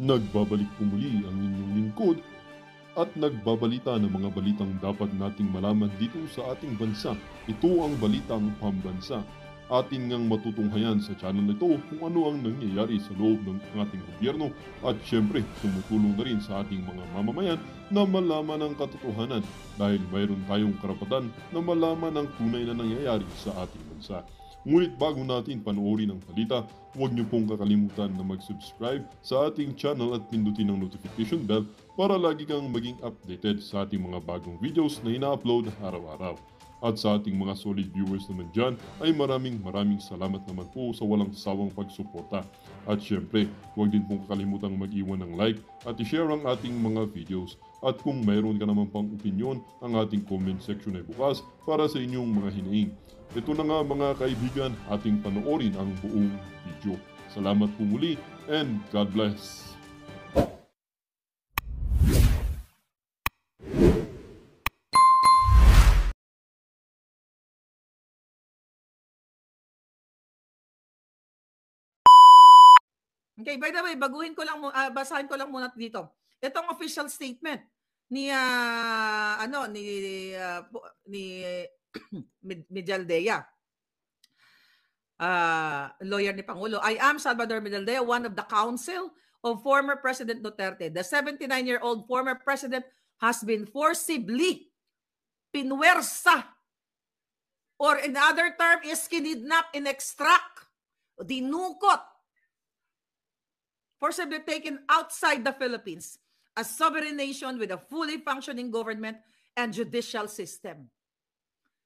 Nagbabalik po muli ang inyong lingkod at nagbabalita ng mga balitang dapat nating malaman dito sa ating bansa. Ito ang Balitang Pambansa. Atin ngang matutunghayan sa channel na ito kung ano ang nangyayari sa loob ng ating gobyerno at syempre tumutulong na rin sa ating mga mamamayan na malaman ang katotohanan dahil mayroon tayong karapatan na malaman ang tunay na nangyayari sa ating bansa. Ngunit bago natin panoorin ang balita, huwag niyo pong kakalimutan na mag-subscribe sa ating channel at pindutin ang notification bell para lagi kang maging updated sa ating mga bagong videos na ina-upload araw-araw. At sa ating mga solid viewers naman dyan ay maraming salamat naman po sa walang sawang pagsuporta. At syempre, huwag din pong kakalimutan mag-iwan ng like at i-share ang ating mga videos. At kung mayroon ka naman pang opinion, ang ating comment section ay bukas para sa inyong mga hinaing. Ito na nga mga kaibigan, ating panoorin ang buong video. Salamat po muli and God bless! Okay, by the way, basahin ko lang muna dito. Itong official statement ni Medjaldea, lawyer ni Pangulo. I am Salvador Medjaldea, one of the counsel of former President Duterte. The 79-year-old former president has been forcibly pinwersa, or in other term is kinidnap, in-extract, dinukot, forcibly taken outside the Philippines, a sovereign nation with a fully functioning government and judicial system.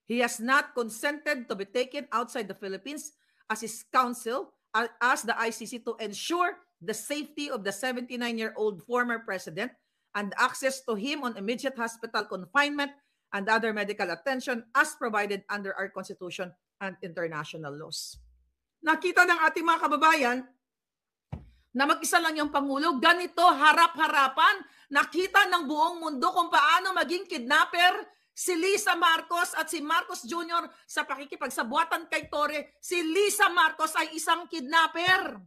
He has not consented to be taken outside the Philippines as his counsel, as the ICC, to ensure the safety of the 79-year-old former president and access to him on immediate hospital confinement and other medical attention as provided under our Constitution and international laws. Nakita ng ating mga kababayan na mag-isa lang yung Pangulo, ganito harap-harapan, nakita ng buong mundo kung paano maging kidnapper si Lisa Marcos at si Marcos Jr. sa pakikipagsabuatan kay Torre. Si Lisa Marcos ay isang kidnapper.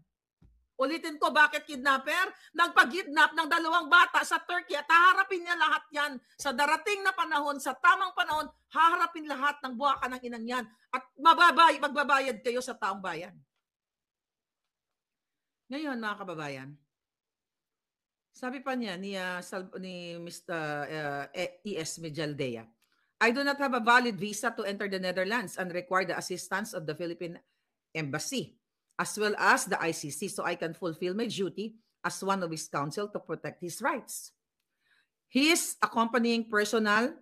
Ulitin ko, bakit kidnapper? Nagpag-kidnap ng 2 bata sa Turkey at haharapin niya lahat yan. Sa darating na panahon, sa tamang panahon, haharapin lahat ng buwakan ng inang yan at magbabayad kayo sa taong bayan. Ngayon, mga kababayan, sabi pa niya ni Mr. E.S. Medjaldea, I do not have a valid visa to enter the Netherlands and require the assistance of the Philippine Embassy as well as the ICC so I can fulfill my duty as one of his counsel to protect his rights. His accompanying personal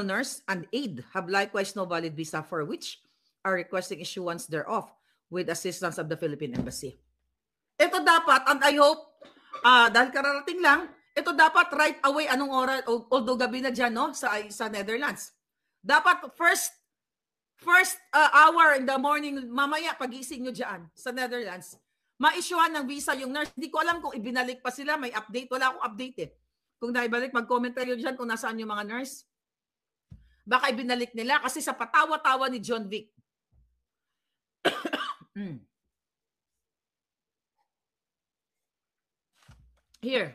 nurse and aide have likewise no valid visa for which are requesting issuance thereof with assistance of the Philippine Embassy. Ito dapat, and I hope, dahil kararating lang, ito dapat right away, anong oras, although gabi na dyan, no, sa Netherlands. Dapat first hour in the morning, mamaya pagising nyo dyan sa Netherlands, ma-issuehan ng visa yung nurse. Hindi ko alam kung ibinalik pa sila, may update. Wala akong update eh. Kung naibalik, mag-comment kayo dyan kung nasaan yung mga nurse. Baka ibinalik nila kasi sa patawa-tawa ni John Vic. Here,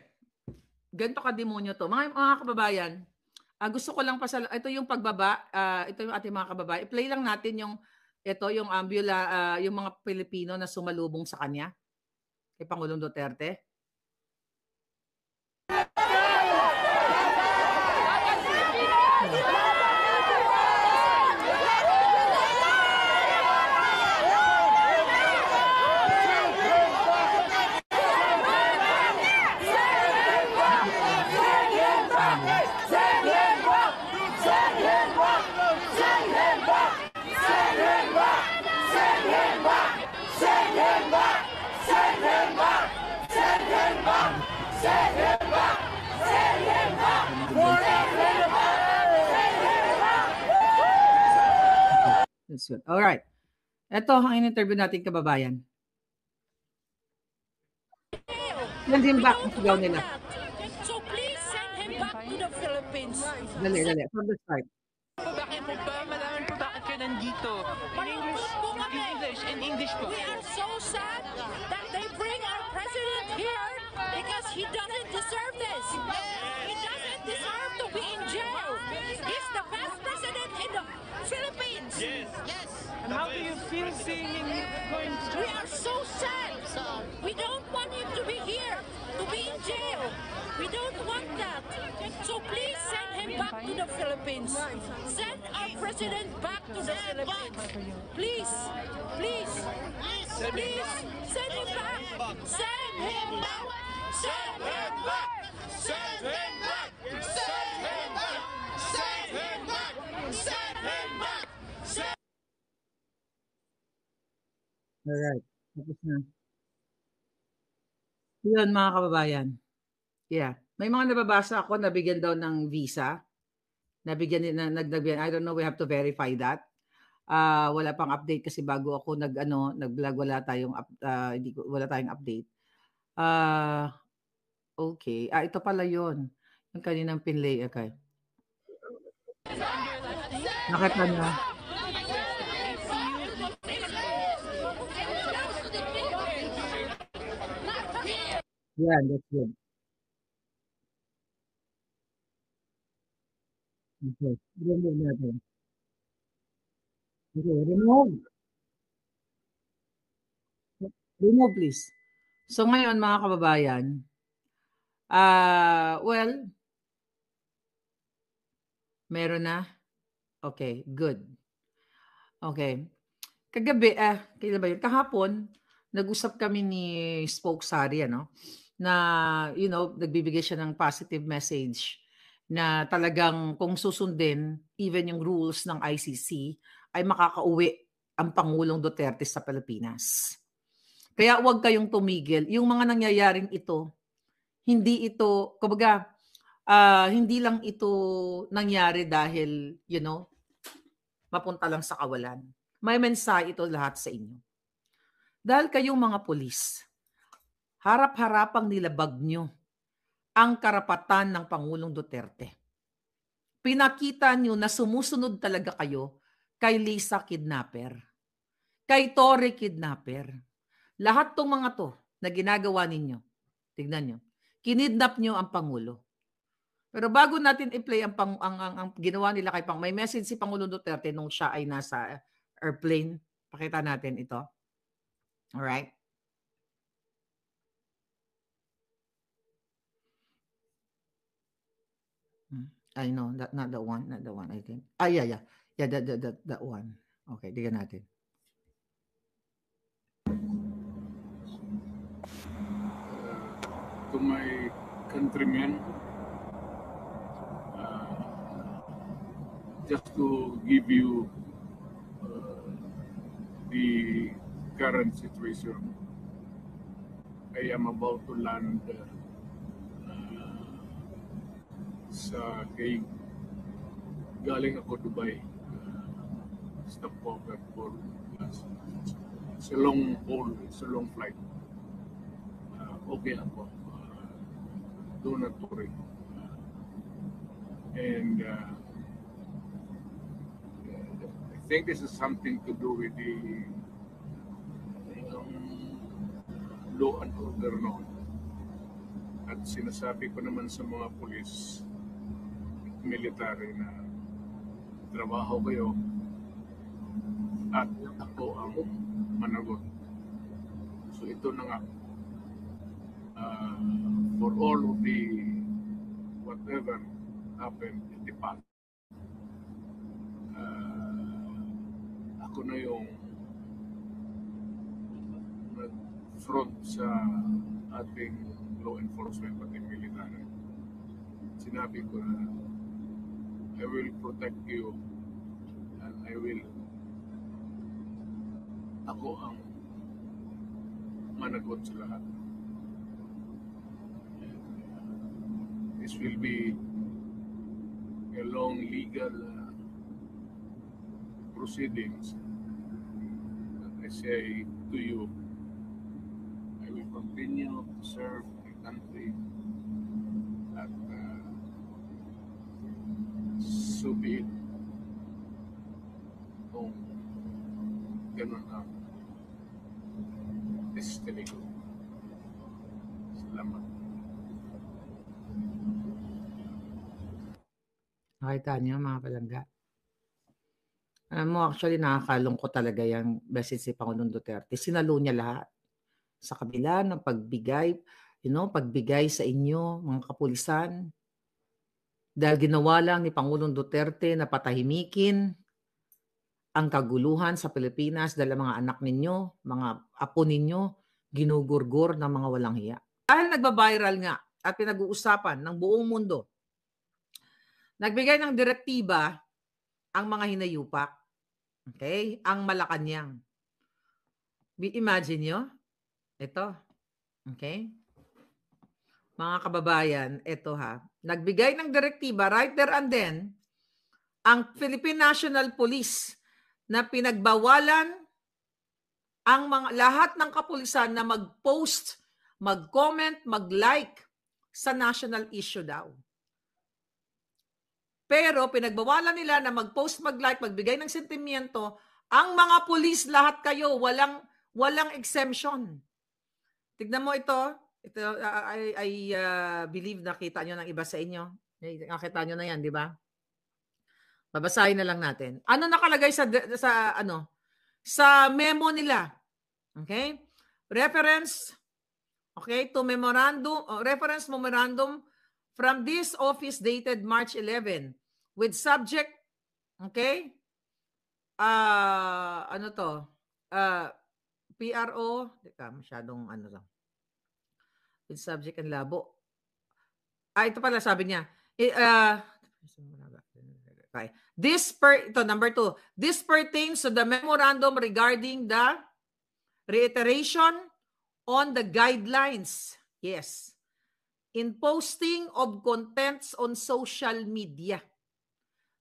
ganito ka-demonyo to. Mga kababayan, gusto ko lang ito yung pagbaba, ito yung ating mga kababayan. I-play lang natin yung yung mga Pilipino na sumalubong sa kanya, kay Pangulong Duterte. That's good. All right. Ito ang in-interview natin kababayan. Send him back ang sigaw nila. So please send him back to the Philippines. Dali. From the start. Bakit po ba? Malaman po bakit kayo nandito. In English po. We are so sad that they bring our president here because he doesn't deserve this. He doesn't deserve to be in jail. He's the best president in the Philippines. Yes. And how do you feel seeing him going to We jail? are so sad. We don't want him to be here, to be in jail. We don't want that. So please send him back to the Philippines. Send our president back to the Philippines. Please, please, please, send him back. Send him back. Send him back. Send him back. Send him back. Send him back. Send him back. Alright. Tapos na. Yun, mga kababayan. Yeah. May mga nababasa ako, nabigyan daw ng visa. Nabigyan, I don't know, we have to verify that. Wala pang update kasi bago ako nag-vlog, wala tayong update. Okay. Ito pala yun. Yung kaninang pinlay. Okay. Nakita niyo? Yeah, that's good. Okay. Remove natin. Okay, remove. Remove, please. So ngayon, mga kababayan, well, meron na? Okay, good. Okay. Kagabi, kailan ba yun? Kahapon, nag-usap kami ni Spoke Sari, na, nagbibigay siya ng positive message na talagang kung susundin, even yung rules ng ICC, ay makakauwi ang Pangulong Duterte sa Pilipinas. Kaya huwag kayong tumigil. Yung mga nangyayaring ito, hindi ito, kumbaga, hindi lang ito nangyari dahil, mapunta lang sa kawalan. May mensahe ito lahat sa inyo. Dahil kayong mga pulis, harap-harapang nilabag nyo ang karapatan ng Pangulong Duterte. Pinakita nyo na sumusunod talaga kayo kay Lisa Kidnapper, kay Torre Kidnapper. Lahat tong mga to na ginagawa ninyo, tignan nyo, kinidnap nyo ang Pangulo. Pero bago natin i-play ang ginawa nila kay may message si Pangulong Duterte nung siya ay nasa airplane. Pakita natin ito. Alright? I know, not the one, I think. Yeah, that one. Okay, tingnan natin. To my countrymen, just to give you the current situation, I am about to land sa Hague. Galing ako Dubai. Stopover for it's a long haul, it's a long flight. Okay ako. Do not worry. And I think this is something to do with the law and order noon. At sinasabi ko naman sa mga pulis, military na trabaho kayo at ako ang managot. So ito na nga. For all of the whatever happened in the past, ako na yung nag-front sa ating law enforcement pati military. Sinabi ko na I will protect you and ako ang managot sa lahat. This will be a long legal proceedings. And I say to you, I will continue to serve my country at so be it. Kung ganun ang destiny ko. Salamat. Nakita niyo mga palangga. Alam mo, actually nakakalungkot talaga yung message si Pangulong Duterte. Sinalo niya lahat. Sa kabila ng pagbigay, pagbigay sa inyo, mga kapulisan. Dahil ginawa lang ni Pangulong Duterte na patahimikin ang kaguluhan sa Pilipinas dahil ang mga anak ninyo, mga apo ninyo, ginugurgur ng mga walang hiya. Dahil nagba-viral nga at pinag-uusapan ng buong mundo, nagbigay ng direktiba ang mga hinayupak, okay? Ang Malacanang. Imagine nyo, ito, okay? Mga kababayan, ito ha, nagbigay ng direktiba right there and then, ang Philippine National Police na pinagbawalan ang lahat ng kapulisan na mag-post, mag-comment, mag-like sa national issue daw. Pero pinagbawalan nila na mag-post, mag-like, magbigay ng sentimiento, ang mga pulis, lahat kayo, walang exemption. Tignan mo ito. I believe nakita nyo ng iba sa inyo. Nakita nyo na yan, di ba? Babasahin na lang natin. Ano nakalagay sa memo nila? Okay? Reference to reference memorandum from this office dated March 11 with subject, okay? PRO, masyadong with subject and labo. Ito pala sabi niya. Okay. Number 2. This pertains to the memorandum regarding the reiteration on the guidelines. Yes. In posting of contents on social media.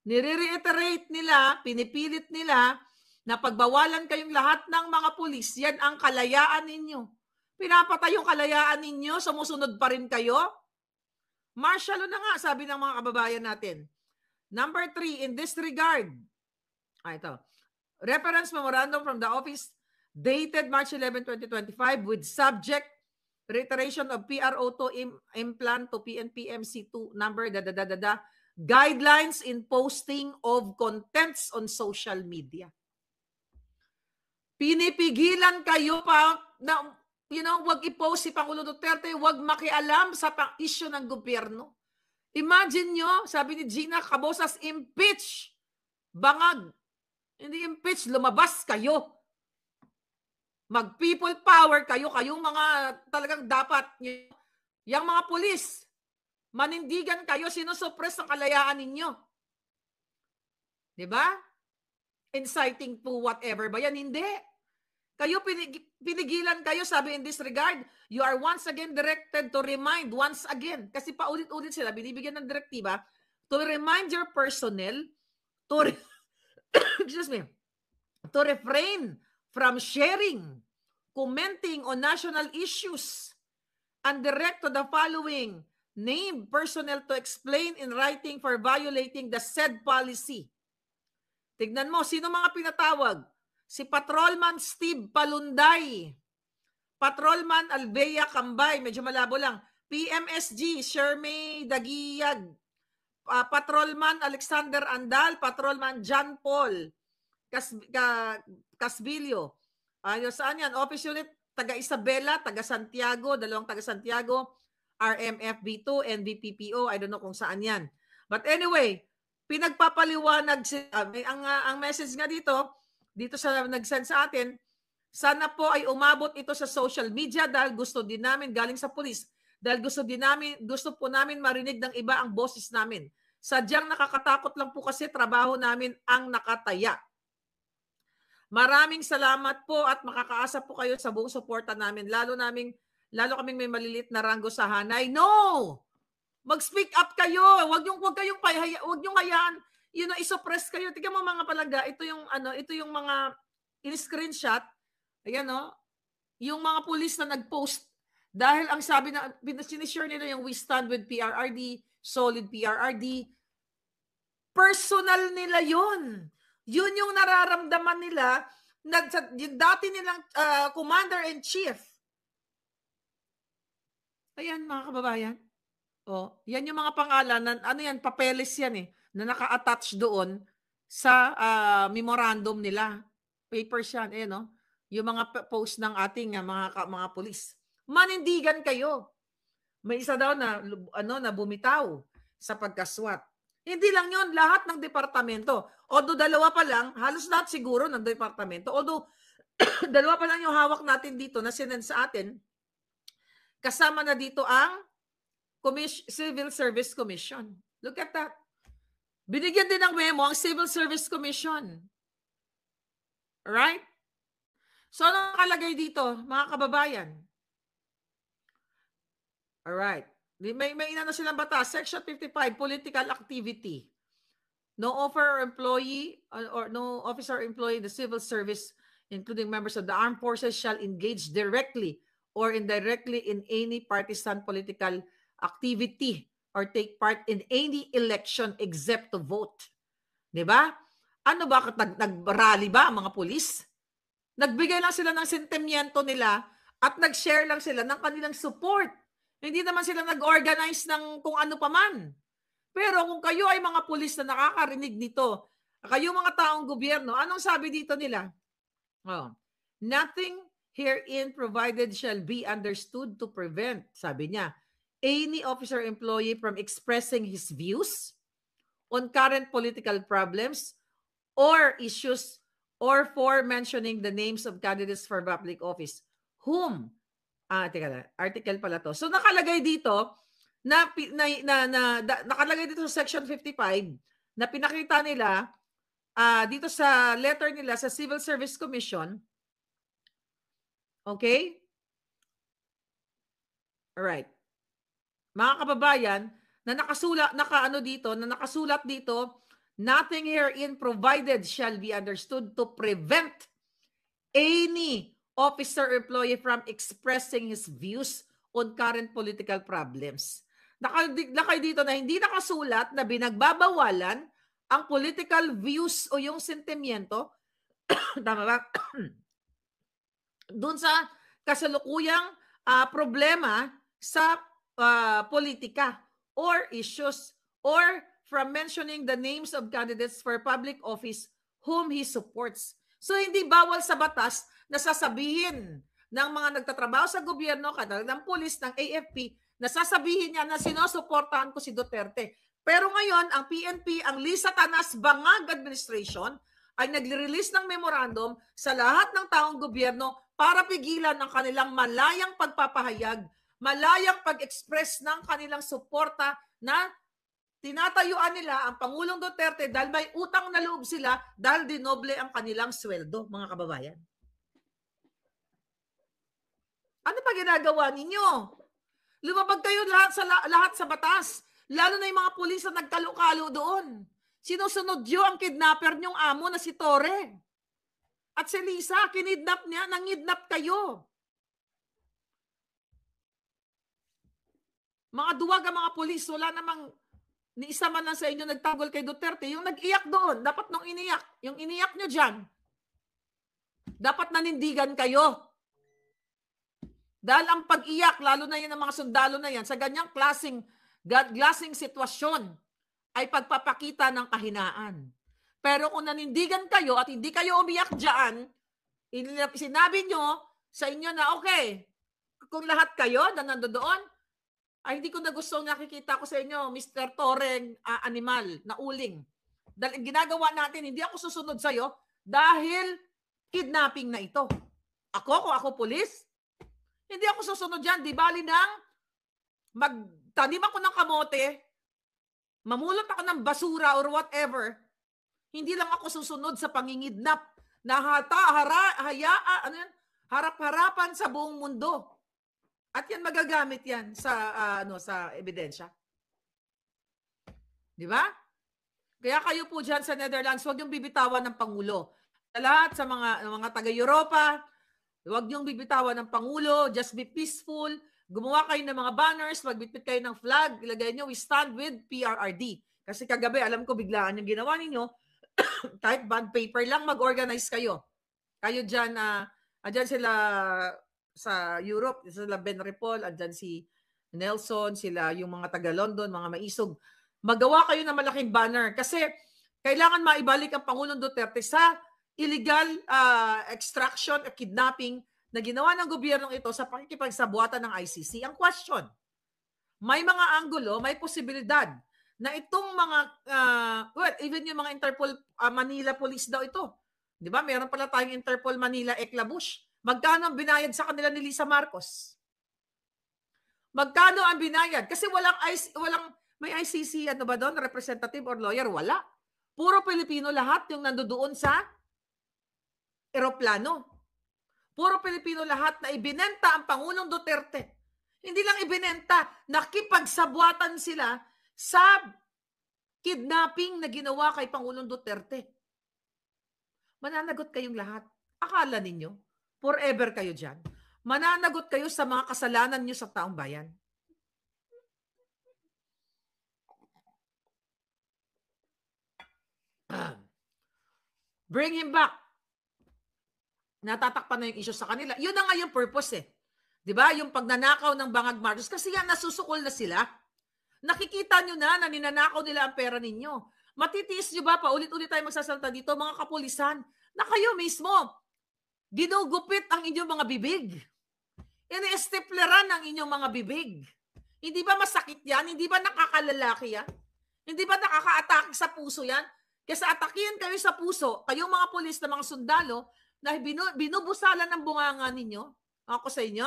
Nire-reiterate nila, pinipilit nila na pagbawalan kayong lahat ng mga pulis, yan ang kalayaan ninyo. Pinapatay yung kalayaan ninyo, sumusunod pa rin kayo? Martial law na nga, sabi ng mga kababayan natin. Number 3, in this regard, ito, reference memorandum from the office dated March 11, 2025 with subject reiteration of PRO2 implant to PNPMC2 number guidelines in posting of contents on social media. Pinipigilan kayo pa na wag i-post si Pangulo Duterte, wag makialam sa issue ng gobyerno. Imagine nyo, sabi ni Gina Cabosas, impeach. Bangag. Hindi impeach, lumabas kayo. Mag-people power kayo, kayong mga talagang dapat, yung mga pulis, manindigan kayo, sinusuppress ang kalayaan ninyo. Diba? Inciting to whatever ba yan? Hindi. Kayo, pinigilan kayo, sabi in this regard, you are once again directed to remind, once again, kasi paulit-ulit sila, binibigyan ng direktiba, to remind your personnel, to refrain from sharing, commenting on national issues, and direct to the following named personnel to explain in writing for violating the said policy. Tignan mo, sino mga pinatawag? Si Patrolman Steve Palunday, Patrolman Albea Cambay, medyo malabo lang, PMSG Shermay Dagiyag, Patrolman Alexander Andal, Patrolman John Paul Casbillo. Saan yan? Office Unit taga Isabela, taga Santiago, dalawang taga Santiago, RMFB2, NBPPO, I don't know kung saan yan. But anyway, pinagpapaliwanag ang message nga dito sa nag-send sa atin, sana po ay umabot ito sa social media dahil gusto din namin, galing sa pulis, dahil gusto po namin marinig ng iba ang boses namin. Sadyang nakakatakot lang po kasi trabaho namin ang nakataya. Maraming salamat po at makakaasa po kayo sa buong suporta namin. Lalo kaming may malilit na ranggo sa Hanay. No! Mag-speak up kayo. Wag yung hayaan. Isuppress kayo. Tingnan mo mga palangga, ito yung mga in-screenshot. Ayan yung mga pulis na nag-post dahil ang sabi na sinishare nila yung we stand with PRRD, solid PRRD. Personal nila yun. Yun yung nararamdaman nila yung dati nilang commander-in-chief. Ayan, mga kababayan. Oh, yan yung mga pangalan, ano yan, papeles yan na naka-attach doon sa memorandum nila. Papers yan, no? Yung mga post ng ating mga pulis. Manindigan kayo. May isa daw na bumitaw sa pagkaswat. Hindi lang yon, lahat ng departamento. Although dalawa pa lang, halos lahat siguro ng departamento. Although dalawa pa lang yung hawak natin dito na sinend sa atin, kasama na dito ang Civil Service Commission. Look at that. Binigyan din ng memo ang Civil Service Commission. Alright? So, ano nakalagay dito, mga kababayan? Alright. May inano silang batas. Section 55, political activity. No officer or employee in the civil service, including members of the armed forces, shall engage directly or indirectly in any partisan political activity or take part in any election except to vote. Diba? Ano ba? Nag-rally ba ang mga pulis? Nagbigay lang sila ng sentimiento nila at nag-share lang sila ng kanilang support. Hindi naman sila nag-organize ng kung ano pa man. Pero kung kayo ay mga pulis na nakakarinig nito, kayo mga taong gobyerno, anong sabi dito nila? Nothing herein provided shall be understood to prevent, sabi niya, any officer or employee from expressing his views on current political problems or issues or for mentioning the names of candidates for public office whom article pala to. So nakalagay dito nakalagay dito sa section 55 na pinakita nila dito sa letter nila sa Civil Service Commission. Okay? All right. Mga kababayan, na nakasulat dito, nothing herein provided shall be understood to prevent any officer or employee from expressing his views on current political problems. Nakay dito na hindi nakasulat na binagbabawalan ang political views o yung sentimiento tama ba? Doon sa kasalukuyang problema sa politika or issues or from mentioning the names of candidates for public office whom he supports. So hindi bawal sa batas na sasabihin ng mga nagtatrabaho sa gobyerno, ng pulis, ng AFP, na sasabihin niya na sinusuportahan ko si Duterte. Pero ngayon, ang PNP, ang Lisa Tanas Bangag Administration, ay nag-release ng memorandum sa lahat ng taong gobyerno para pigilan ang kanilang malayang pagpapahayag, malayang pag-express ng kanilang suporta na tinatayuan nila ang Pangulong Duterte dahil may utang na loob sila dahil dinoble ang kanilang sweldo, mga kababayan. Ano pa ginagawa ninyo? Lumabag kayo lahat sa batas. Lalo na yung mga pulis na nagkalo-kalo doon. Sinusunod nyo ang kidnapper nyong amo na si Torre. At si Lisa, kinidnap niya, nangidnap kayo. Mga duwag ang mga pulis, wala namang ni isa man lang sa inyo nagtanggol kay Duterte. Yung nag-iyak doon, dapat nung iniyak, yung iniyak nyo dyan, dapat nanindigan kayo. Dahil ang pag-iyak, lalo na yan ng mga sundalo na yan, sa ganyang klaseng sitwasyon, ay pagpapakita ng kahinaan. Pero kung nanindigan kayo at hindi kayo umiyak dyan, sinabi nyo sa inyo na okay, kung lahat kayo na nandoon, ay hindi ko na gusto nakikita ko sa inyo, Mr. Toreng animal, na uling. Dahil ginagawa natin, hindi ako susunod sa'yo dahil kidnapping na ito. Kung ako pulis, hindi ako susunod dyan. Di bali nang magtanim ako ng kamote, mamulot ako ng basura or whatever, hindi lang ako susunod sa pangingidnap na harap-harapan sa buong mundo. At yan magagamit yan sa ebidensya. Di ba? Kaya kayo po dyan sa Netherlands, huwag yung bibitawan ng Pangulo. Sa lahat sa mga taga-Europa, huwag niyong bibitawan ng Pangulo, just be peaceful, gumawa kayo ng mga banners, magbitbit kayo ng flag, ilagay niyo, we stand with PRRD. Kasi kagabi, alam ko biglaan yung ginawa ninyo, kahit bond paper lang, mag-organize kayo. Kayo dyan, andyan sila sa Europe, sila Ben Repol, andyan si Nelson, sila yung mga taga-London, mga maisog. Magawa kayo ng malaking banner kasi kailangan maibalik ang Pangulong Duterte sa illegal extraction at kidnapping na ginawa ng gobyernong ito sa pakikipagsabuatan ng ICC. Ang question, may mga anggulo, may posibilidad na itong mga, even yung mga Interpol Manila Police daw ito. Di ba? Meron pala tayong Interpol Manila Eclabush. Magkano ang binayad sa kanila ni Lisa Marcos? Magkano ang binayad? Kasi may ICC, ano ba doon, representative or lawyer? Wala. Puro Pilipino lahat yung nandoon sa eroplano. Puro Pilipino lahat na ibinenta ang Pangulong Duterte. Hindi lang ibinenta, nakipagsabuatan sila sa kidnapping na ginawa kay Pangulong Duterte. Mananagot kayong lahat. Akala ninyo, forever kayo dyan. Mananagot kayo sa mga kasalanan nyo sa taong bayan. Bring him back. Natatakpan na yung issue sa kanila. Yun na nga yung purpose eh. Diba? Yung pagnanakaw ng Bangag Marcos. Kasi yan, nasusukol na sila. Nakikita nyo na ninanakaw nila ang pera ninyo. Matitiis nyo ba? Paulit-ulit tayo magsasalita dito, mga kapulisan, na kayo mismo, ginugupit ang inyong mga bibig. Ini-stepleran ang inyong mga bibig. Hindi ba masakit yan? Hindi ba nakakalalaki yan? Hindi ba nakaka-atake sa puso yan? Kasi atakihan kayo sa puso, kayong mga pulis na mga sundalo, na binubusalan ng bunganga ninyo, ako sa inyo,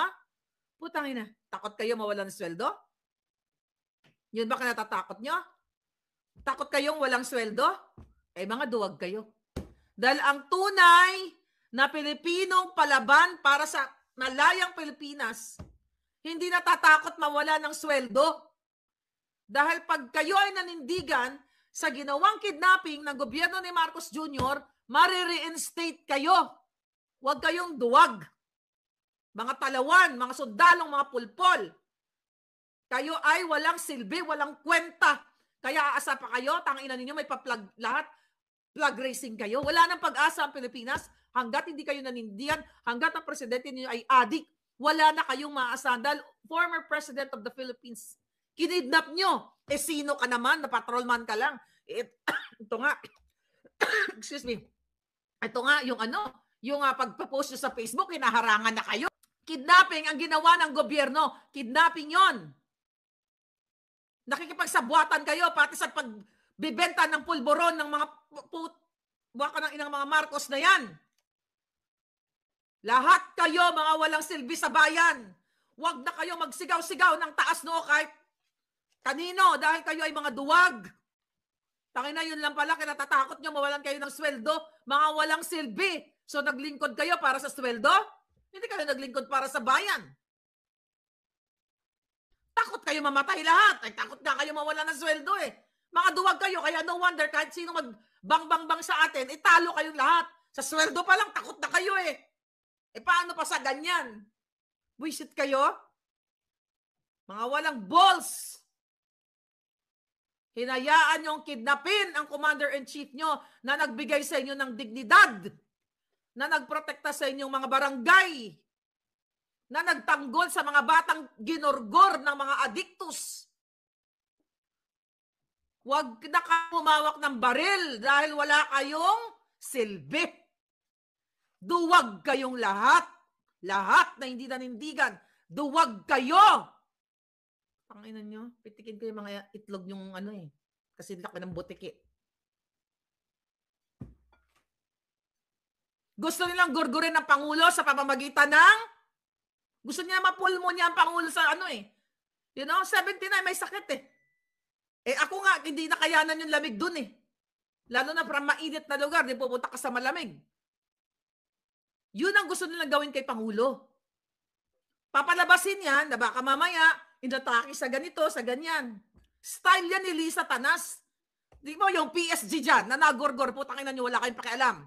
putangin na, takot kayo mawalan ng sweldo? Yun ba kinatatakot nyo? Takot kayong walang sweldo? Eh mga duwag kayo. Dahil ang tunay na Pilipinong palaban para sa malayang Pilipinas, hindi natatakot mawala ng sweldo. Dahil pag kayo ay nanindigan sa ginawang kidnapping ng gobyerno ni Marcos Jr., marireinstate kayo. Huwag kayong duwag. Mga talawan, mga sundalong, mga pulpol. Kayo ay walang silbi, walang kwenta. Kaya aasa pa kayo, tangina ninyo, may pa-plug lahat. Plug racing kayo. Wala nang pag-asa ang Pilipinas hanggat hindi kayo nanindigan, hanggat ang presidente niyo ay adik. Wala na kayong maaasahan dahil former president of the Philippines. Kinidnap nyo. Eh sino ka naman? Na patrolman ka lang. Ito nga. Excuse me. Ito nga yung yung pagpapost nyo sa Facebook, hinaharangan na kayo. Kidnapping ang ginawa ng gobyerno. Kidnapping yon. Nakikipagsabuatan kayo pati sa pagbibenta ng pulboron ng mga baka ng inang mga Marcos na yan. Lahat kayo mga walang silbi sa bayan. Huwag na kayo magsigaw-sigaw ng taas noo kahit kanino dahil kayo ay mga duwag. Tangina yun lang pala, kinatatakot nyo mawalan kayo ng sweldo, mga walang silbi. So naglingkod kayo para sa sweldo? Hindi kayo naglingkod para sa bayan. Takot kayo mamatay lahat. Ay, takot nga kayo mawalan ng sweldo eh. Mga duwag kayo, kaya no wonder kahit sino magbang-bang-bang sa atin, italo kayong lahat. Sa sweldo pa lang, takot na kayo eh. Eh paano pa sa ganyan? Buisit kayo? Mga walang balls. Hinayaan yung kidnapin ang commander-in-chief nyo na nagbigay sa inyo ng dignidad, na nagprotekta sa inyong mga barangay, na nagtanggol sa mga batang ginorgor ng mga adiktus. Huwag na humawak ng baril dahil wala kayong silbi. Duwag kayong lahat. Lahat na hindi nanindigan. Duwag kayo. Panginan nyo, pitikin ko yung mga itlog yung kasi laki ng butiki. Gusto nilang gurgurin ng Pangulo sa pamamagitan ng gusto niya mapulmo niya ang Pangulo sa 79 may sakit eh. Eh ako nga, hindi na kayanan yung lamig dun eh. Lalo na para mainit na lugar, di pupunta ka sa malamig. Yun ang gusto nilang gawin kay Pangulo. Papalabasin yan na baka mamaya, inatake sa ganito, sa ganyan. Style yan ni Lisa Tanas. Di mo yung PSG dyan, na nagorgor, putang ina nyo, wala kayong pakialam.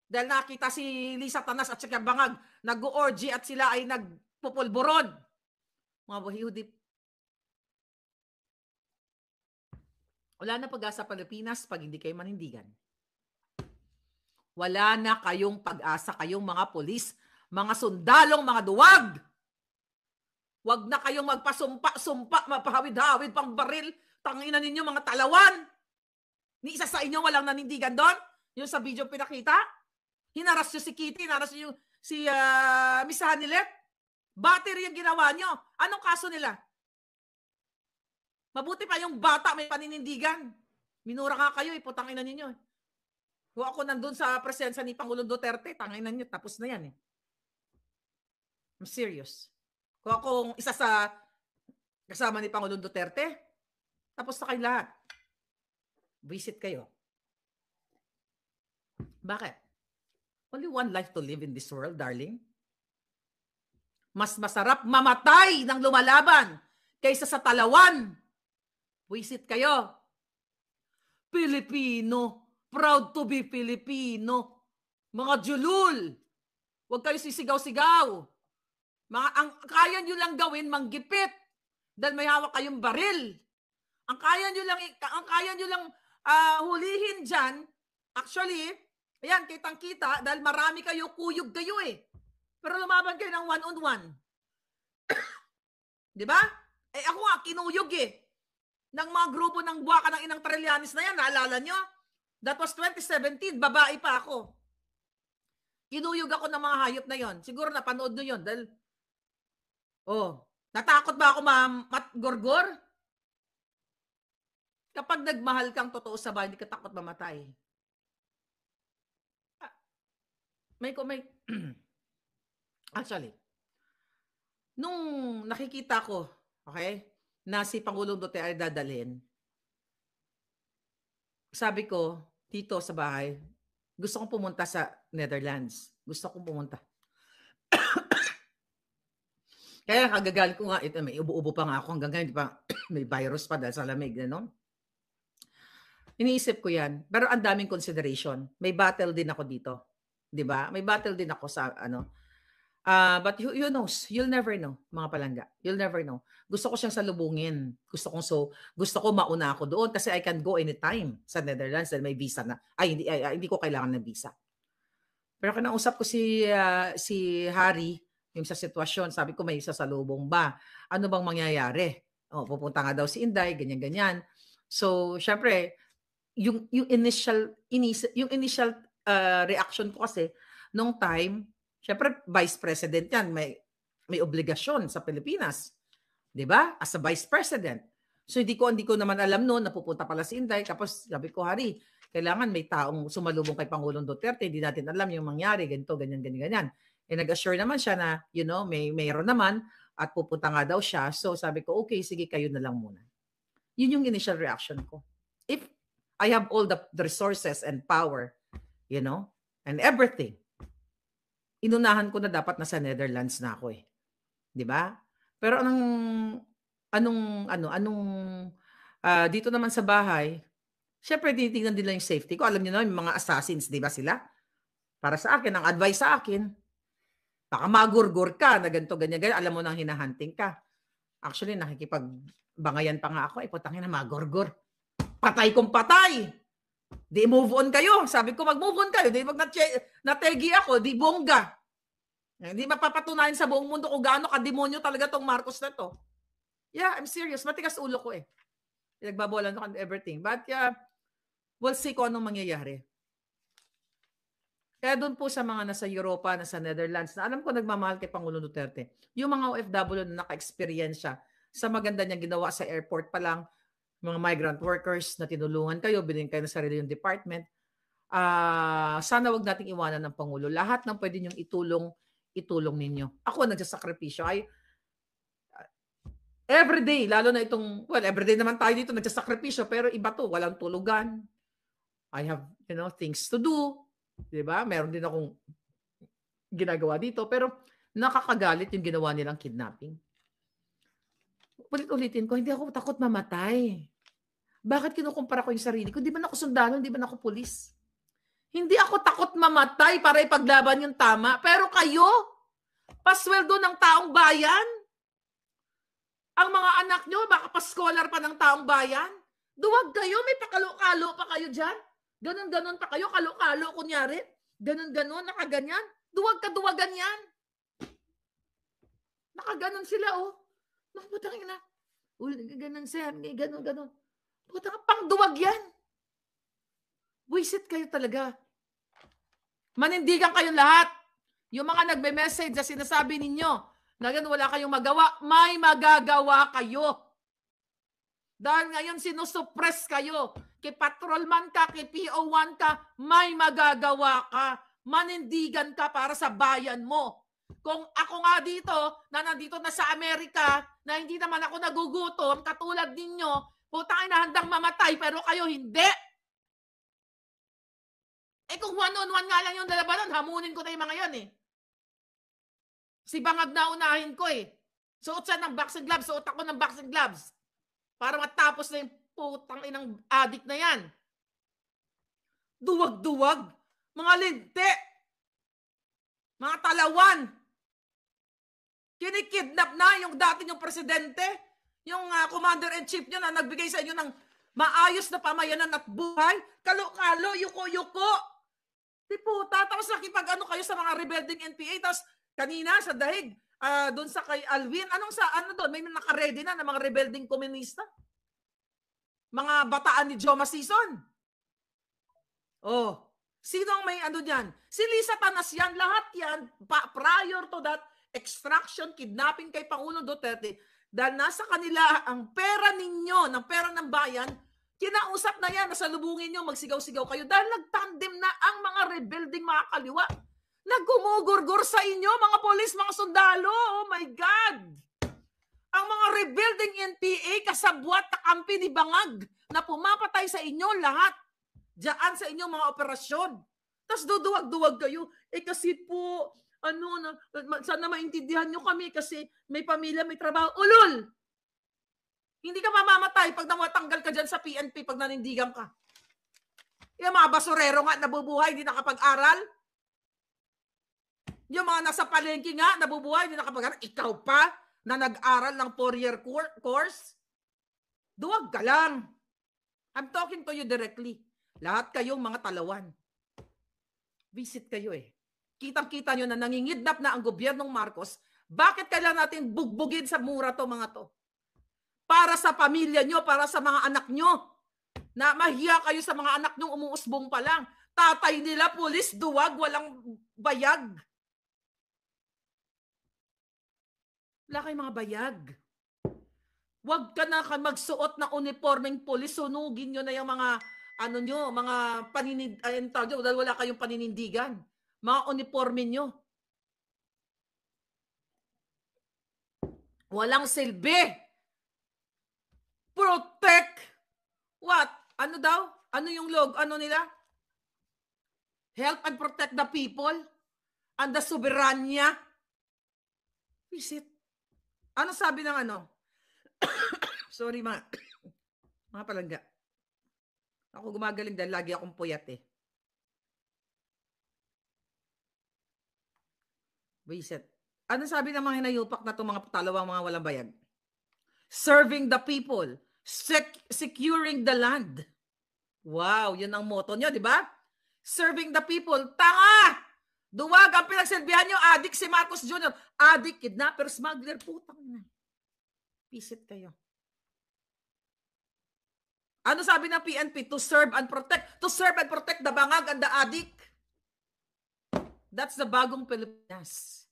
Dahil nakita si Lisa Tanas at saka Bangag, nag-orgy at sila ay nagpupulboron. Mga buhihudip. Wala na pag-asa Pilipinas pag hindi kayo manindigan. Wala na kayong pag-asa, kayong mga pulis, mga sundalong, mga duwag. Wag na kayong magpasumpa-sumpa, mapahawid-hawid pang baril. Tangina ninyo mga talawan. Ni isa sa inyo walang nanindigan doon? Yung sa video pinakita? Hinaras nyo si Kitty, hinaras nyo si Miss Hanilet. Battery yung ginawa nyo. Anong kaso nila? Mabuti pa yung bata may paninindigan. Minura ka kayo, iputangin na ninyo. Kung ako nandun sa presensya ni Pangulong Duterte, tangin na nyo, tapos na yan eh. I'm serious. Kung akong isa sa kasama ni Pangulong Duterte, tapos na kayo lahat. Visit kayo. Bakit? Only one life to live in this world, darling. Mas masarap mamatay ng lumalaban kaysa sa talawan. Visit kayo. Pilipino. Proud to be Filipino. Mga julul. Huwag kayo sisigaw-sigaw. Ang kaya nyo lang gawin, manggipit. Dahil may hawak kayong baril. Ang kaya nyo lang hulihin dyan, actually, ayan, kitang-kita, dahil marami kayo, kuyog kayo eh. Pero lumaban kayo ng one-on-one. Di ba? Eh ako nga, kinuyog eh. Ng mga grupo ng buwaka ng Inang Trillanes na yan, naalala nyo? That was 2017, babae pa ako. Kinuyog ako ng mga hayop na yon. Siguro napanood nyo yun. Dahil, natakot ba ako gorgor? Kapag nagmahal kang totoo sa bahay, hindi ka takot mamatay. Actually, nung nakikita ko, okay, na si Pangulong Duterte ay dadalhin, sabi ko, dito sa bahay, gusto kong pumunta sa Netherlands. Gusto kong pumunta. Kaya kagagal ko nga, ito, may ubo-ubo pa nga ako hanggang ngayon, di ba? May virus pa dahil sa lamig, no? Iniisip ko yan. Pero ang daming consideration. May battle din ako dito. Di ba? May battle din ako sa but who knows? You'll never know, mga palangga. You'll never know. Gusto ko siyang salubungin. Gusto ko mauna ako doon kasi I can go anytime sa Netherlands dahil may visa na. Hindi ko kailangan ng visa. Pero kinausap ko si Harry, yung sa sitwasyon, sabi ko may sasalubong ba? Ano bang mangyayari? Pupunta nga daw si Inday, ganyan-ganyan. So, syempre, yung initial reaction ko kasi nung time, syempre vice president yan, may obligasyon sa Pilipinas, 'di ba? As a vice president. So hindi ko naman alam noon na pupunta pala si Inday. Tapos sabi ko, Hari, kailangan may taong sumalubong kay Pangulong Duterte, hindi natin alam yung mangyari, ganito, ganyan. Eh nag-assure naman siya na, mayroon naman at pupunta nga daw siya. So sabi ko, okay, sige, kayo na lang muna. Yun yung initial reaction ko. If I have all the resources and power, and everything, inunahan ko na dapat nasa Netherlands na ako eh. 'Di ba? Pero dito naman sa bahay, syempre tinitingnan nila yung safety ko. Alam niyo na, yung mga assassins, 'di ba sila? Para sa akin, ang advice sa akin, baka magurgur ka na ganito, ganyan, alam mo nang hinahunting ka. Actually, nakikipagbangayan pa nga ako, putangin na magurgur. Patay kong patay. Di move on kayo. Sabi ko, mag-move on kayo. Di nategi ako, di bongga. Hindi mapapatunayan sa buong mundo kung gaano ka-demonyo talaga tong Marcos na to. Yeah, I'm serious. Matigas ulo ko eh. Nagbabolan ko and everything. But we'll see kung anong mangyayari. Kaya doon po sa mga nasa Europa, nasa Netherlands, na alam ko nagmamahal kay Pangulong Duterte, yung mga OFW na naka-experience sa maganda niyang ginawa sa airport pa lang, mga migrant workers na tinulungan kayo, bilhin kayo ng sarili yung department, sana wag nating iwanan ng Pangulo. Lahat ng pwede niyong itulong ninyo. Ako nagsasakripisyo. Everyday, lalo na everyday naman tayo dito nagsasakripisyo, pero iba to, walang tulugan. I have, things to do. Diba? Meron din akong ginagawa dito, pero nakakagalit yung ginawa nilang kidnapping. Ulit-ulitin ko, hindi ako takot mamatay. Bakit kinukumpara ko yung sarili ko? Hindi ba ako sundalo? Hindi ba ako pulis? Hindi ako takot mamatay para ipaglaban yung tama. Pero kayo, pasweldo ng taong bayan. Ang mga anak nyo, baka pa-scholar pa ng taong bayan. Duwag kayo, may pakalo-kalo pa kayo dyan. Ganon-ganon pa kayo, kalo-kalo kunyari. Ganon-ganon, nakaganyan. Duwag-kaduwagan yan. Nakaganon sila, oh. Putang ina. Ganon sir, ganon-ganon. Putang pangduwag yan. Buisit kayo talaga. Manindigan kayong lahat. Yung mga nagme-message na sinasabi ninyo na ganun wala kayong magawa, may magagawa kayo. Dahil ngayon sinusuppress kayo. Kay patrolman ka, kay PO1 ka, may magagawa ka. Manindigan ka para sa bayan mo. Kung ako nga dito, na nandito na sa Amerika, na hindi naman ako nagugutom, katulad ninyo, putang ina, handang mamatay, pero kayo hindi. Kung one-on-one nga lang yung lalabanan, hamunin ko na yung mga yan eh. Si Bangag na unahin ko eh. Suot siya ng boxing gloves, suot ako ng boxing gloves. Para matapos na yung putang inang adik na yan. Duwag-duwag. Mga linti. Mga talawan. Kinikidnap na yung dati yung presidente, yung commander-in-chief nyo na nagbigay sa inyo ng maayos na pamayanan at buhay. Kalo-kalo, yuko-yuko. Di puta, tapos nakipag-ano kayo sa mga rebelding NPA, tapos kanina sa dahig, doon sa kay Alvin, doon, may naka-ready na ng mga rebelding komunista. Mga bataan ni Joma Sison. Oh, sino ang may ano dyan? Si Lisa Tanas yan, lahat yan, prior to that, extraction, kidnapping kay Pangulong Duterte, dahil nasa kanila ang pera ninyo, ng pera ng bayan, kinausap na yan, nasalubungin nyo, magsigaw-sigaw kayo, dahil nagtandem na ang mga rebelding mga kaliwa. Nagkumugurgur sa inyo, mga polis, mga sundalo. Oh my God! Ang mga rebuilding NPA, kasabwat, kakampi ni Bangag, na pumapatay sa inyo lahat. Diyan sa inyong mga operasyon. Tapos duduwag-duwag kayo. Kasi po, sana maintindihan nyo kami kasi may pamilya, may trabaho. Ulol! Hindi ka mamamatay pag namatanggal ka dyan sa PNP pag nanindigan ka. Yung mga basurero nga nabubuhay, hindi nakapag-aral. Yung mga nasa palengke nga nabubuhay, hindi nakapag-aral. Ikaw pa na nag-aral ng 4-year course? Duwag ka lang. I'm talking to you directly. Lahat kayong mga talawan. Visit kayo eh. Kitang-kita nyo na nangingidnap na ang gobyernong Marcos. Bakit kailangan natin bugbugin sa mura to mga to? Para sa pamilya nyo, para sa mga anak nyo. Na mahiya kayo sa mga anak nyo, umuusbong pa lang. Tatay nila, pulis, duwag, walang bayag. Wala kayong mga bayag. Huwag ka na magsuot ng uniformeng pulis, sunugin nyo na yung mga, mga dahil wala kayong paninindigan. Mga uniforme nyo. Walang silbi. Protect. What? Ano daw? Ano yung nila? Help and protect the people and the soberanya. Visit. Ano sabi ng Sorry mga palangga. Ako gumagaling dahil lagi akong puyat eh. Visit. Ano sabi ng mga hinayupak na itong mga talawang mga walang bayag? Serving the people. Securing the land. Wow, yun ang motto nyo, di ba? Serving the people. Tanga! Duwag ang pinagsilbihan nyo. Adik si Marcos Jr. Adik, kidnapper, smuggler. Putang na. Pisit kayo. Ano sabi ng PNP? To serve and protect. To serve and protect the Bangag and the adik. That's the bagong Pilipinas.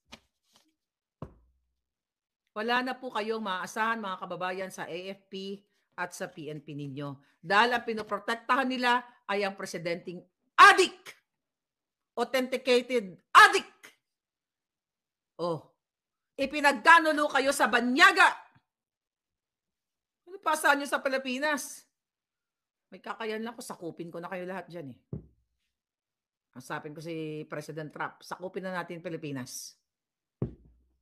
Wala na po kayong maaasahan mga kababayan sa AFP at sa PNP ninyo. Dahil ang pinoprotektahan nila ay ang presidenteng adik. Authenticated adik. Oh, ipinagkanulo kayo sa banyaga. Ano pasahan nyo sa Pilipinas? May kakayan lang ko, sakupin ko na kayo lahat dyan eh. Ang sapin ko si President Trump, sakupin na natin Pilipinas.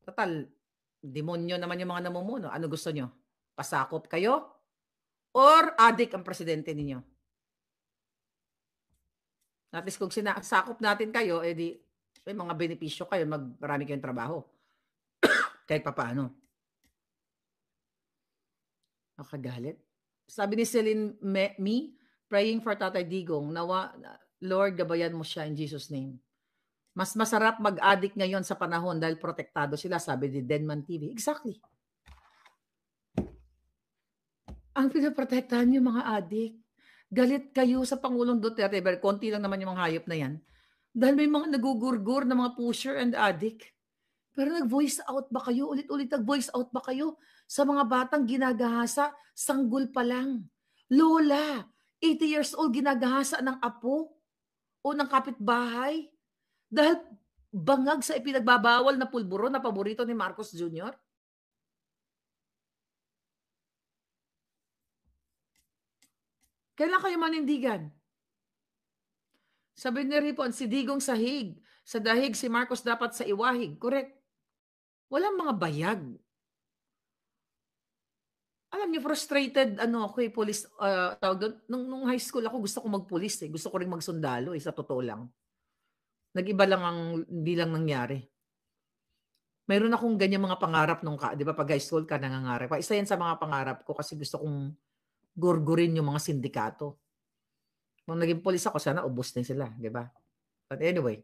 Total, demonyo naman yung mga namumuno. Ano gusto nyo? Pasakop kayo? Or adik ang presidente ninyo? At least kung sinasakop natin kayo, edi may mga benepisyo kayo, marami kayong trabaho. Kahit papaano. Nakagalit. Sabi ni Celine Me, praying for Tatay Digong, nawa, Lord, gabayan mo siya in Jesus' name. Mas masarap mag-addict ngayon sa panahon dahil protektado sila, sabi ni Denman TV. Exactly. Ang pinaprotektahan niyo mga addict. Galit kayo sa Pangulong Duterte. Pero konti lang naman yung mga hayop na yan. Dahil may mga nagugurgur na mga pusher and addict. Pero nag-voice out ba kayo? Ulit-ulit nag-voice out ba kayo sa mga batang ginagahasa? Sanggol pa lang. Lola, 80 years old ginagahasa ng apo o ng kapitbahay dahil bangag sa ipinagbabawal na pulburo na paborito ni Marcos Jr.? Kailan kayo manindigan? Sabi ni Ripon, si Digong sahig. Sa dahig, si Marcos dapat sa iwahig. Correct. Walang mga bayag. Alam niyo, frustrated ako police, tawag doon. Nung high school ako, gusto ko magpulis eh. Gusto ko rin magsundalo eh, sa totoo lang. Nag-iba lang ang hindi lang nangyari. Mayroon akong ganyan mga pangarap nung di ba, pag high school ka nangangarap. Isa yan sa mga pangarap ko kasi gusto kong gurgurin yung mga sindikato. Nung naging pulis ako, sana ubos din sila, di ba? But anyway.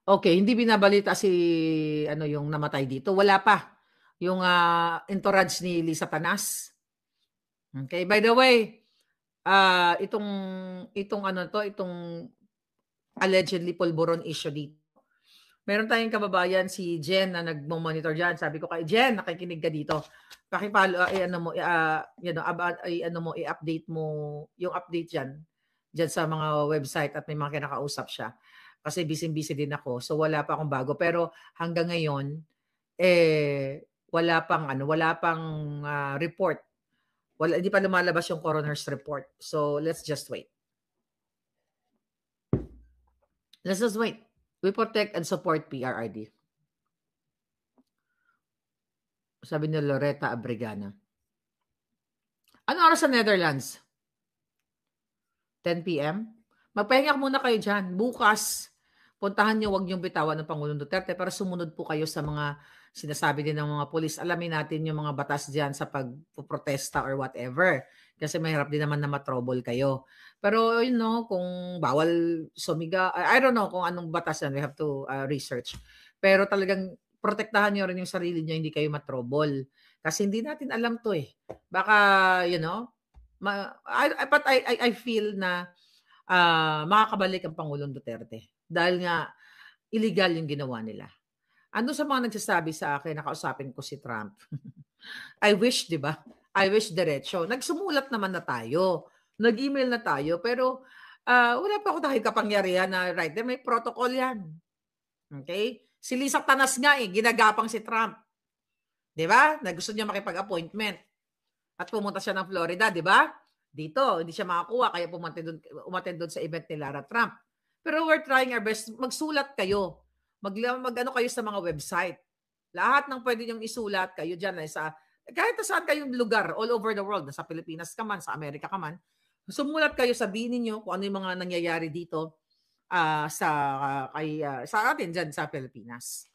Okay, hindi binabalita si yung namatay dito. Wala pa. Yung entourage ni Lisa Tanas. Okay, by the way, itong allegedly pulburon issue dito. Meron tayong kababayan si Jen na nagmo-monitor diyan. Sabi ko kay Jen, nakikinig ka dito. Paki-follow i-update mo yung update diyan sa mga website at may mga kinakausap siya. Kasi busy din ako. So wala pa akong bago, pero hanggang ngayon wala pang report. Hindi pa lumalabas yung coroner's report. So let's just wait. We protect and support PRRD. Sabi ni Loretta Abrigana. Ano oras sa Netherlands? 10 p.m.? Magpahinga muna kayo dyan. Bukas, puntahan nyo, huwag niyong bitawan ng Pangulong Duterte para sumunod po kayo sa mga sinasabi din ng mga polis. Alamin natin yung mga batas dyan sa pagpoprotesta or whatever. Kasi mahirap din naman na matrouble kayo. Pero kung bawal sumiga, I don't know kung anong batas yan. We have to research. Pero talagang protektahan nyo rin yung sarili nyo, hindi kayo matrouble. Kasi hindi natin alam to eh. Baka, but I feel na makakabalik ang Pangulong Duterte. Dahil nga, illegal yung ginawa nila. Ando sa mga nagsasabi sa akin, nakausapin ko si Trump. I wish, di ba? I wish diretso. Nagsumulat naman na tayo. Nag-email na tayo. Pero wala pa ako dahil kapangyarihan na right there. May protocol yan. Okay? Si Lisa Tanas nga ginagapang si Trump. Di ba? Na gusto niya makipag-appointment. At pumunta siya ng Florida, di ba? Dito, hindi siya makakuha. Kaya umattend doon sa event ni Lara Trump. Pero we're trying our best. Magsulat kayo. Mag-ano kayo sa mga website. Lahat ng pwede niyong isulat kayo dyan. Kahit saan kayong lugar, all over the world, sa Pilipinas ka man, sa Amerika ka man, sumulat kayo, sabihin niyo kung ano yung mga nangyayari dito sa atin dyan sa Pilipinas.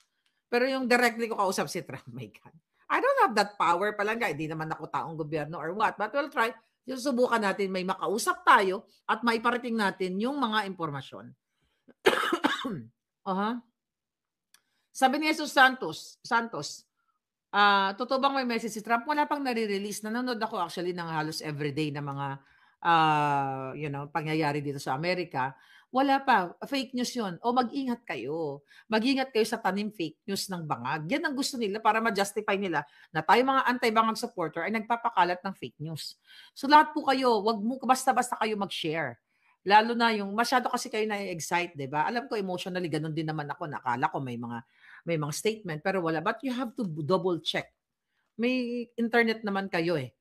Pero yung directly ko kausap si Trump, my God. I don't have that power pa lang. Hindi naman ako taong gobyerno or what. But we'll try. Susubukan natin may makausap tayo at maiparating natin yung mga impormasyon. Sabi ni Jesus Santos, totoo bang may message si Trump? Wala pang nare-release. Nanonood ako actually ng halos everyday na mga pangyayari dito sa Amerika. Wala pa. Fake news yun. O mag-ingat kayo. Mag-ingat kayo sa tanim fake news ng bangag. Yan ang gusto nila para ma-justify nila na tayo mga anti-bangag supporter ay nagpapakalat ng fake news. So lahat po kayo, wag mo basta-basta kayo mag-share. Lalo na yung masyado kasi kayo na-excite, di ba? Alam ko emotionally, ganun din naman ako. Nakala ko may mga statement, pero wala. But you have to double check. May internet naman kayo eh.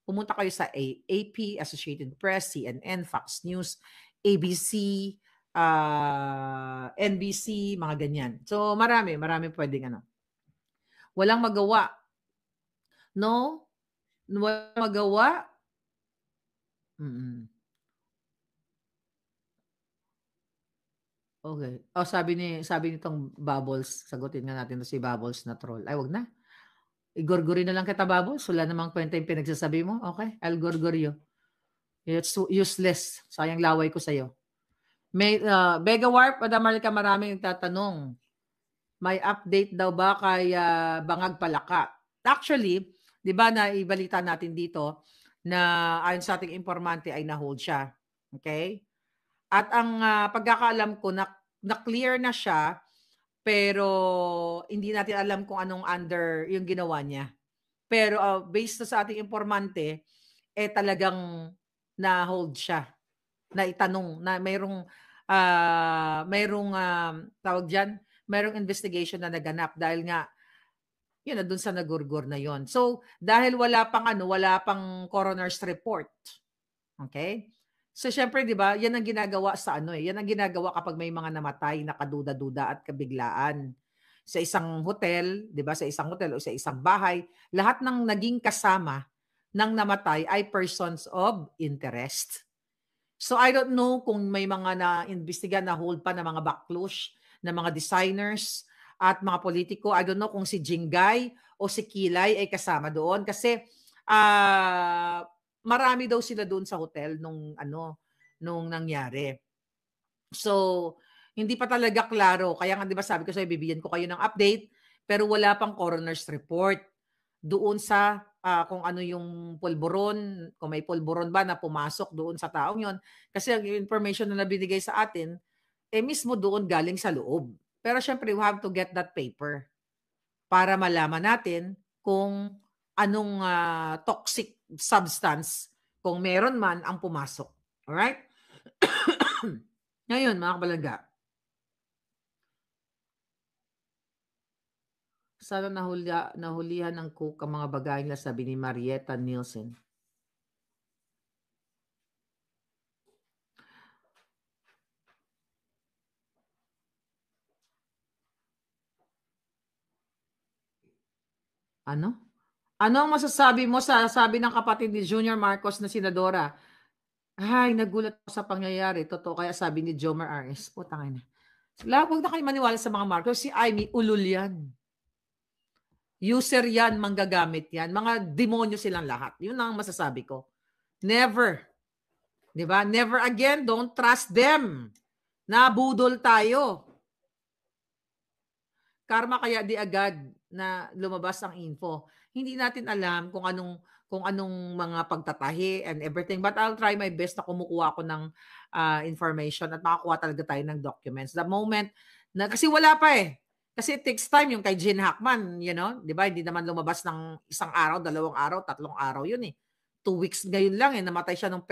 Pumunta kayo sa AP, Associated Press, CNN, Fox News, ABC, NBC, mga ganyan. So marami pwedeng Walang magawa. No? Walang magawa. Okay. Sabi nitong Bubbles, sagutin nga natin si Bubbles na troll. Ay, wag na. Igorgori na lang kita, Bubbles. Wala namang kwenta yung pinagsasabi mo. Okay, I'll gorgor you. It's so useless. Sayang laway ko sa'yo. May Bega Warp, Madam Marlica, marami yung tatanong. May update daw ba kay Bangag Palaka? Actually, 'di ba na ibalita natin dito na ayon sa ating informante ay na-hold siya. Okay? At ang pagkakaalam ko na clear na siya pero hindi natin alam kung anong under yung ginawa niya. Pero based sa ating informante talagang na-hold siya. Na itanong na mayroong tawag diyan, mayroong investigation na naganap dahil nga yun na dun sa nagurgur na yon. So, dahil wala pang coroner's report. Okay? So, syempre, di ba, yan ang ginagawa sa yan ang ginagawa kapag may mga namatay na kaduda-duda at kabiglaan. Sa isang hotel, di ba, sa isang hotel o sa isang bahay, lahat ng naging kasama ng namatay ay persons of interest. So, I don't know kung may mga na-imbestiga na hold pa na mga backlush, na mga designers at mga politiko. I don't know kung si Jingay o si Kilay ay kasama doon kasi marami daw sila doon sa hotel nung nangyari. So, hindi pa talaga klaro. Kaya nga 'di ba sabi ko sa bibigyan ko kayo ng update pero wala pang coroner's report doon sa kung ano yung pulburon, kung may pulburon ba na pumasok doon sa taong yon. Kasi ang information na nabinigay sa atin mismo doon galing sa loob. Pero syempre, we have to get that paper para malaman natin kung anong toxic substance, kung meron man ang pumasok. Alright? Ngayon, mga kabalaga, sana nahulihan ng cook ang mga bagay na sabi ni Marietta Nielsen. Ano? Ano ang masasabi mo sa sabi ng kapatid ni Junior Marcos na senadora? Ay, nagulat ako sa pangyayari. Totoo kaya sabi ni Jomar R.S. Putang ina. Huwag na kayo maniwala sa mga Marcos. Si Amy, ulul yan. User yan, manggagamit yan. Mga demonyo silang lahat. Yun ang masasabi ko. Never. Diba? Never again. Don't trust them. Nabudol tayo. Karma kaya di agad na lumabas ang info. Hindi natin alam kung anong mga pagtatahi and everything. But I'll try my best na kumukuha ako ng information at makakuha talaga tayo ng documents. The moment na, kasi wala pa Kasi it takes time yung kay Gene Hackman, di ba? Hindi naman lumabas ng 1 araw, 2 araw, 3 araw yun 2 weeks ngayon lang namatay siya ng